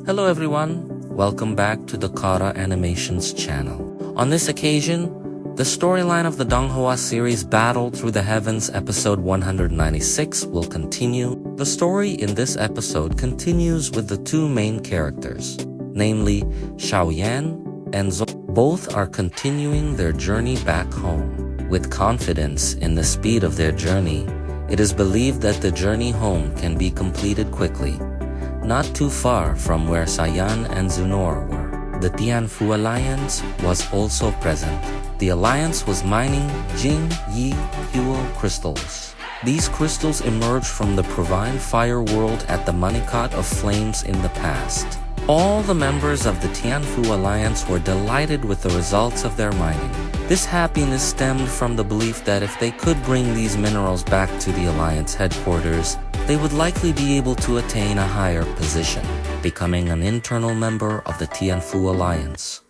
Hello everyone, welcome back to the Kara Animations channel. On this occasion, the storyline of the donghua series Battle Through the Heavens episode 196 will continue. The story in this episode continues with the two main characters, namely Xiao and Zhou. Both are continuing their journey back home. With confidence in the speed of their journey, it is believed that the journey home can be completed quickly, not too far from where Xiao and Zunor were. The Tianfu Alliance was also present. The Alliance was mining Jing Yi Huo crystals. These crystals emerged from the Provine Fire world at the Moneycot of Flames in the past. All the members of the Tianfu Alliance were delighted with the results of their mining. This happiness stemmed from the belief that if they could bring these minerals back to the Alliance headquarters, they would likely be able to attain a higher position, becoming an internal member of the Tianfu Alliance.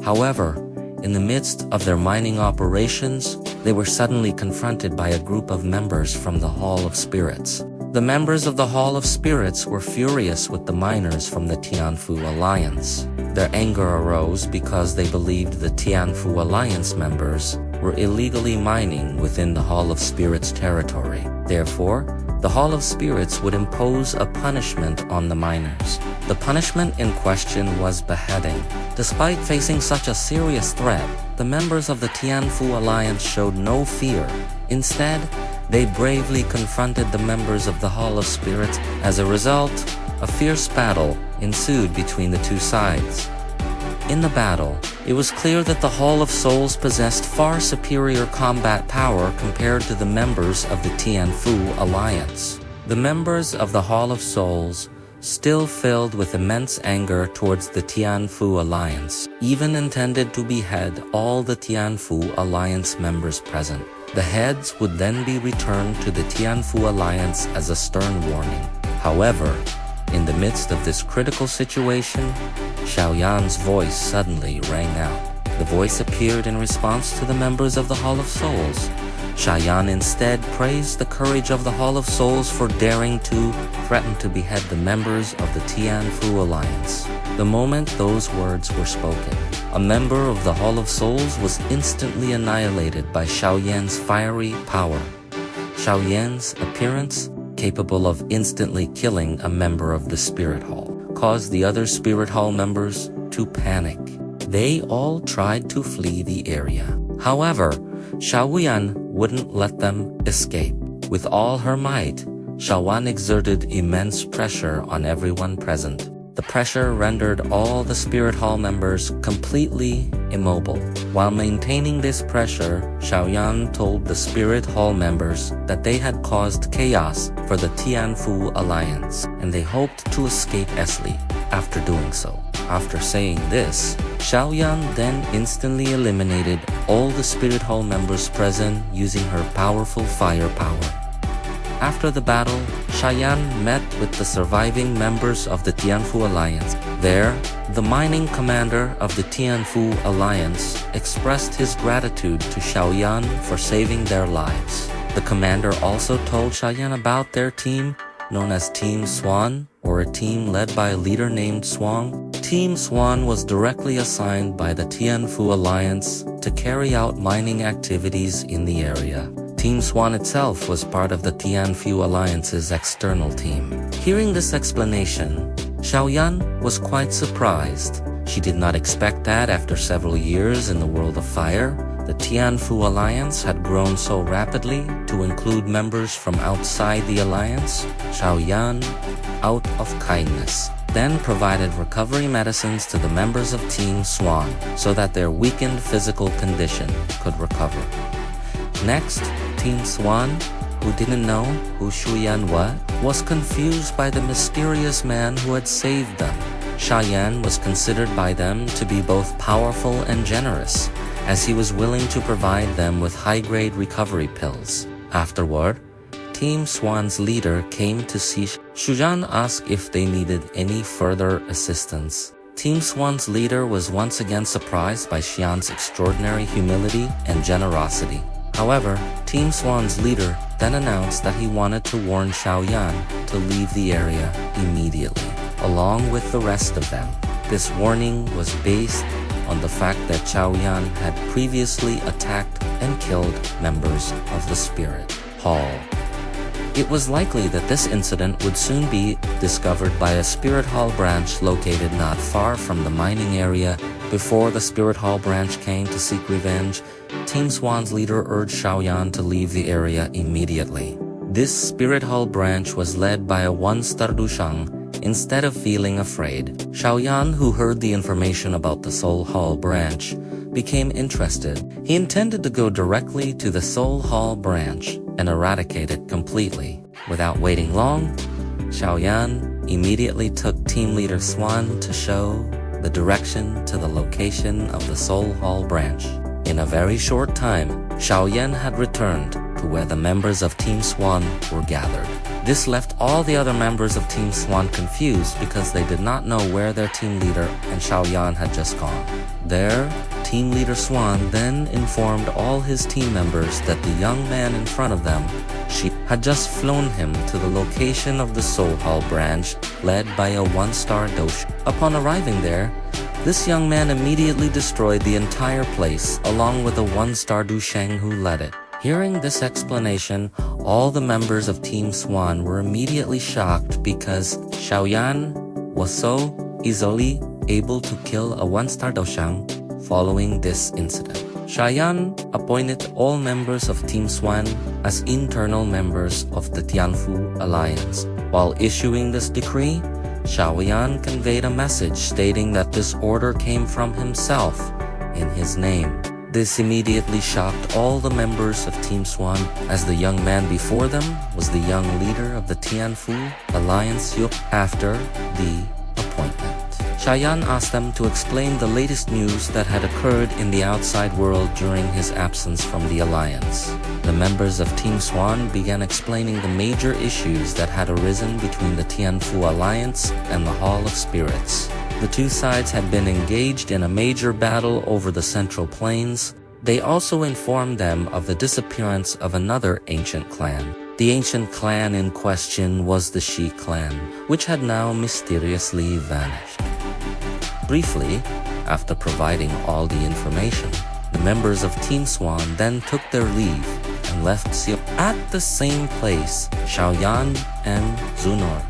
However, in the midst of their mining operations, they were suddenly confronted by a group of members from the Hall of Spirits. The members of the Hall of Spirits were furious with the miners from the Tianfu Alliance. Their anger arose because they believed the Tianfu Alliance members were illegally mining within the Hall of Spirits territory. Therefore, the Hall of Spirits would impose a punishment on the miners. The punishment in question was beheading. Despite facing such a serious threat, the members of the Tianfu Alliance showed no fear. Instead, they bravely confronted the members of the Hall of Spirits. As a result, a fierce battle ensued between the two sides. In the battle, it was clear that the Hall of Souls possessed far superior combat power compared to the members of the Tianfu Alliance. The members of the Hall of Souls, still filled with immense anger towards the Tianfu Alliance, even intended to behead all the Tianfu Alliance members present. The heads would then be returned to the Tianfu Alliance as a stern warning. However, in the midst of this critical situation, Xiaoyan's voice suddenly rang out. The voice appeared in response to the members of the Hall of Souls. Xiaoyan instead praised the courage of the Hall of Souls for daring to threaten to behead the members of the Tianfu Alliance. The moment those words were spoken, a member of the Hall of Souls was instantly annihilated by Xiaoyan's fiery power. Xiaoyan's appearance, capable of instantly killing a member of the Spirit Hall, caused the other Spirit Hall members to panic. They all tried to flee the area. However, Xiaoyan wouldn't let them escape. With all her might, Xiaoyan exerted immense pressure on everyone present. The pressure rendered all the Spirit Hall members completely immobile. While maintaining this pressure, Xiaoyan told the Spirit Hall members that they had caused chaos for the Tianfu Alliance, and they hoped to escape Esli after doing so. After saying this, Xiaoyan then instantly eliminated all the Spirit Hall members present using her powerful fire power. After the battle, Xiaoyan met with the surviving members of the Tianfu Alliance. There, the mining commander of the Tianfu Alliance expressed his gratitude to Xiaoyan for saving their lives. The commander also told Xiaoyan about their team, known as Team Swan, or a team led by a leader named Swan. Team Swan was directly assigned by the Tianfu Alliance to carry out mining activities in the area. Team Swan itself was part of the Tianfu Alliance's external team. Hearing this explanation, Xiaoyan was quite surprised. She did not expect that after several years in the world of fire, the Tianfu Alliance had grown so rapidly to include members from outside the Alliance. Xiaoyan, out of kindness, then provided recovery medicines to the members of Team Swan so that their weakened physical condition could recover. Next, Team Swan, who didn't know who Xiaoyan was confused by the mysterious man who had saved them. Xiaoyan was considered by them to be both powerful and generous, as he was willing to provide them with high-grade recovery pills. Afterward, Team Swan's leader came to see Xiaoyan, asked if they needed any further assistance. Team Swan's leader was once again surprised by Xiaoyan's extraordinary humility and generosity. However, Team Swan's leader then announced that he wanted to warn Xiaoyan to leave the area immediately. along with the rest of them. This warning was based on the fact that Xiao had previously attacked and killed members of the Spirit Hall. It was likely that this incident would soon be discovered by a Spirit Hall branch located not far from the mining area. Before the Spirit Hall branch came to seek revenge, Team Swan's leader urged Xiao to leave the area immediately. This Spirit Hall branch was led by a one-star Dushang. Instead of feeling afraid, Xiao, who heard the information about the Soul Hall branch, became interested. He intended to go directly to the Soul Hall branch and eradicate it completely. Without waiting long, Xiao immediately took team leader Swan to show the direction to the location of the Soul Hall branch. In a very short time, Xiao had returned to where the members of Team Swan were gathered. This left all the other members of Team Swan confused because they did not know where their team leader and Xiao had just gone. There, team leader Swan then informed all his team members that the young man in front of them, she had just flown him to the location of the Soul Hall branch led by a one-star Dosh. Upon arriving there, this young man immediately destroyed the entire place along with a one-star Dusheng who led it. Hearing this explanation, all the members of Team Swan were immediately shocked because Xiao was so easily able to kill a one-star Doshang following this incident. Xiao appointed all members of Team Swan as internal members of the Tianfu Alliance. While issuing this decree, Xiao conveyed a message stating that this order came from himself in his name. This immediately shocked all the members of Team Swan, as the young man before them was the young leader of the Tianfu Alliance after the appointment. Xiao asked them to explain the latest news that had occurred in the outside world during his absence from the Alliance. The members of Team Swan began explaining the major issues that had arisen between the Tianfu Alliance and the Hall of Spirits. The two sides had been engaged in a major battle over the Central Plains. They also informed them of the disappearance of another ancient clan. The ancient clan in question was the Shi clan, which had now mysteriously vanished. Briefly, after providing all the information, the members of Team Swan then took their leave and left Xiao. At the same place, Xiao and Zunor,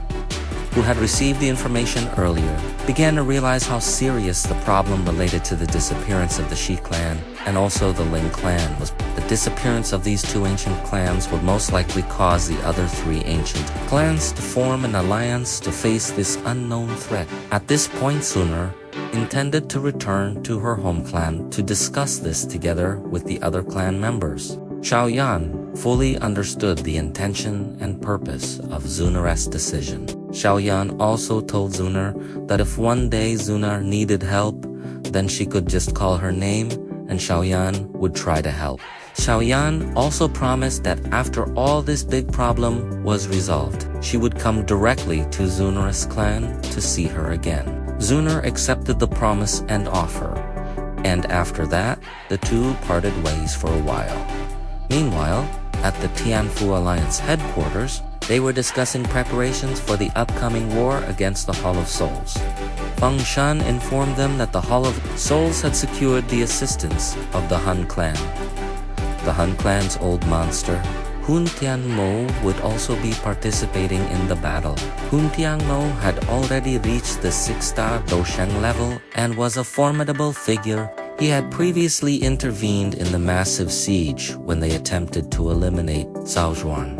who had received the information earlier, began to realize how serious the problem related to the disappearance of the Shi clan and also the Ling clan was. The disappearance of these two ancient clans would most likely cause the other three ancient clans to form an alliance to face this unknown threat. At this point, Suner intended to return to her home clan to discuss this together with the other clan members. Xiao fully understood the intention and purpose of Zuner's decision. Xiao also told Zuner that if one day Zuner needed help, then she could just call her name and Xiao would try to help. Xiao also promised that after all this big problem was resolved, she would come directly to Zuner's clan to see her again. Zuner accepted the promise and offer, and after that, the two parted ways for a while. Meanwhile, at the Tianfu Alliance headquarters, they were discussing preparations for the upcoming war against the Hall of Souls. Feng Shan informed them that the Hall of Souls had secured the assistance of the Han clan. The Han clan's old monster, Hun Tianmo, would also be participating in the battle. Hun Tianmo had already reached the 6-star Dosheng level and was a formidable figure. He had previously intervened in the massive siege when they attempted to eliminate Cao Zhuan.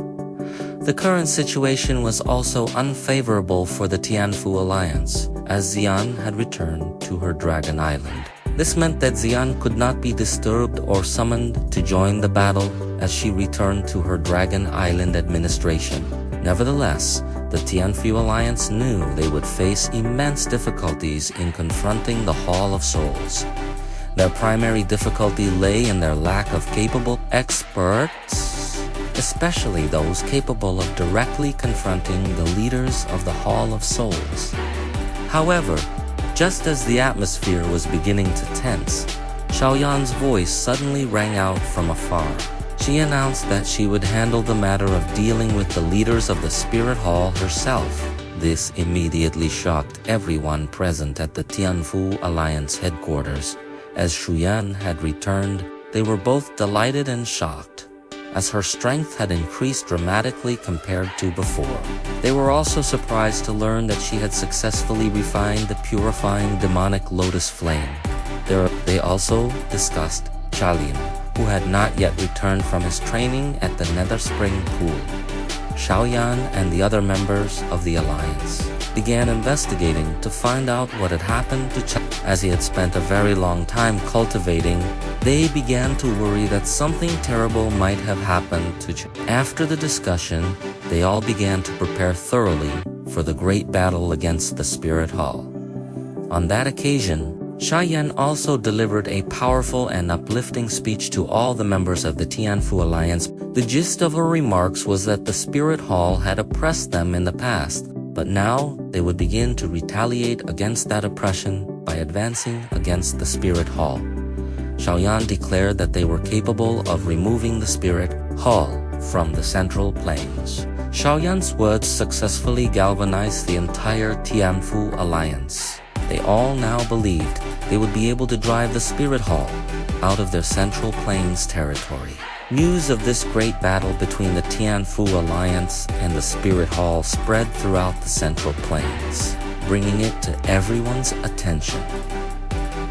The current situation was also unfavorable for the Tianfu Alliance, as Xian had returned to her Dragon Island. This meant that Xian could not be disturbed or summoned to join the battle as she returned to her Dragon Island administration. Nevertheless, the Tianfu Alliance knew they would face immense difficulties in confronting the Hall of Souls. Their primary difficulty lay in their lack of capable experts, especially those capable of directly confronting the leaders of the Hall of Souls. However, just as the atmosphere was beginning to tense, Xiaoyan's voice suddenly rang out from afar. She announced that she would handle the matter of dealing with the leaders of the Spirit Hall herself. This immediately shocked everyone present at the Tianfu Alliance headquarters. As Shuyan had returned, they were both delighted and shocked, as her strength had increased dramatically compared to before. They were also surprised to learn that she had successfully refined the purifying demonic lotus flame. They also discussed Chalin, who had not yet returned from his training at the Nether Spring Pool. Xiaoyan and the other members of the alliance began investigating to find out what had happened to Xiao. As he had spent a very long time cultivating, they began to worry that something terrible might have happened to Xiao. After the discussion, they all began to prepare thoroughly for the great battle against the Spirit Hall. On that occasion, Xiaoyan also delivered a powerful and uplifting speech to all the members of the Tianfu Alliance. The gist of her remarks was that the Spirit Hall had oppressed them in the past, but now they would begin to retaliate against that oppression by advancing against the Spirit Hall. Xiaoyan declared that they were capable of removing the Spirit Hall from the Central Plains. Xiaoyan's words successfully galvanized the entire Tianfu Alliance. They all now believed they would be able to drive the Spirit Hall out of their Central Plains territory. News of this great battle between the Tianfu Alliance and the Spirit Hall spread throughout the Central Plains, bringing it to everyone's attention.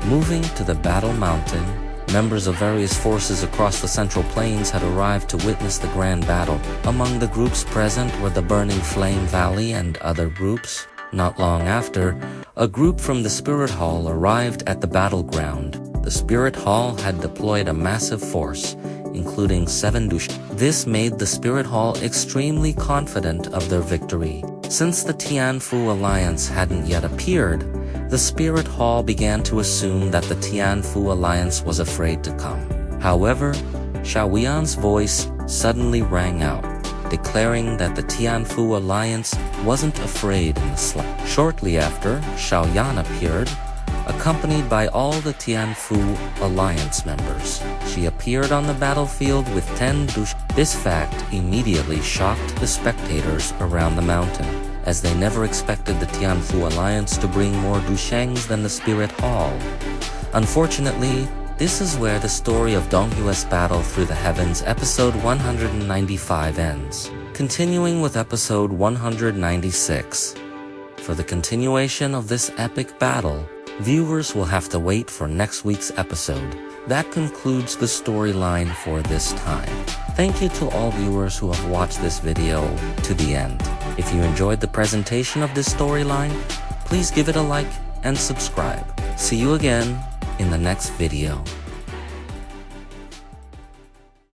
Moving to the Battle Mountain, members of various forces across the Central Plains had arrived to witness the grand battle. Among the groups present were the Burning Flame Valley and other groups. Not long after, a group from the Spirit Hall arrived at the battleground. The Spirit Hall had deployed a massive force, including 7 dush. This made the Spirit Hall extremely confident of their victory. Since the Tianfu Alliance hadn't yet appeared, the Spirit Hall began to assume that the Tianfu Alliance was afraid to come. However, Xiaoyan's voice suddenly rang out, declaring that the Tianfu Alliance wasn't afraid in the slightest. Shortly after, Xiaoyan appeared, accompanied by all the Tianfu Alliance members. She appeared on the battlefield with 10 dush. This fact immediately shocked the spectators around the mountain, as they never expected the Tianfu Alliance to bring more dushangs than the Spirit Hall. Unfortunately, this is where the story of Donghua's battle through the heavens episode 195 ends, continuing with episode 196. For the continuation of this epic battle, viewers will have to wait for next week's episode. That concludes the storyline for this time. Thank you to all viewers who have watched this video to the end. If you enjoyed the presentation of this storyline, please give it a like and subscribe. See you again in the next video.